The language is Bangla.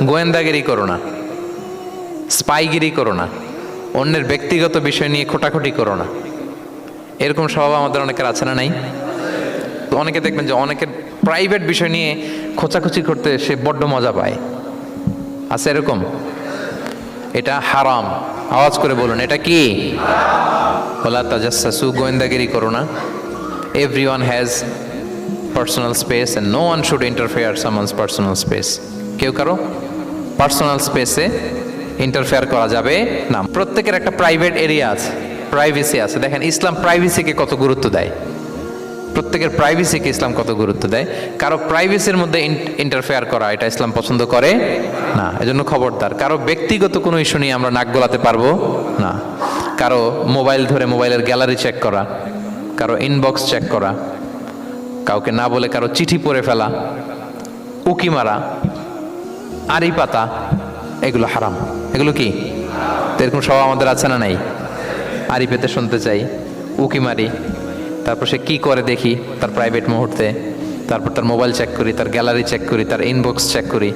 গোয়েন্দাগিরি করো না, স্পাইগিরি করো না, অন্যের ব্যক্তিগত বিষয় নিয়ে খোটাখুটি করো না। এরকম স্বভাব আমাদের অনেকের আছে না নাই? অনেকে দেখবেন যে অনেকের প্রাইভেট বিষয় নিয়ে খোঁচাখুচি করতে সে বড্ড মজা পায়। আছে এরকম? এটা হারাম। আওয়াজ করে বলুন, এটা কি? ওয়ালা তাজাসসু, গোয়েন্দাগিরি করো না। Everyone has personal space and no one should interfere someone's personal space. কেউ কারো পার্সোনাল স্পেসে ইন্টারফেয়ার করা যাবে না। প্রত্যেকের একটা প্রাইভেট এরিয়া আছে, প্রাইভেসি আছে। দেখেন ইসলাম প্রাইভেসিকে কত গুরুত্ব দেয়। প্রত্যেকের প্রাইভেসিকে ইসলাম কত গুরুত্ব দেয়। কারো প্রাইভেসির মধ্যে ইন্টারফেয়ার করা এটা ইসলাম পছন্দ করে না। এজন্য খবরদার, কারো ব্যক্তিগত কোনো ইস্যু নিয়ে আমরা নাক গলাতে পারবো না। কারো মোবাইল ধরে মোবাইলের গ্যালারি চেক করা, কারো ইনবক্স চেক করা, কাউকে না বলে কারো চিঠি পড়ে ফেলা, উকি মারা, আড়ি পাতা, এগুলো হারাম। এগুলো কি? তো এরকম সব আমাদের আছে না নাই? আড়ি পেতে শুনতে চাই, উকি মারি, তারপর সে কি করে দেখি তার প্রাইভেট মুহূর্তে, তারপর তার মোবাইল চেক করি, তার গ্যালারি চেক করি, তার ইনবক্স চেক করি।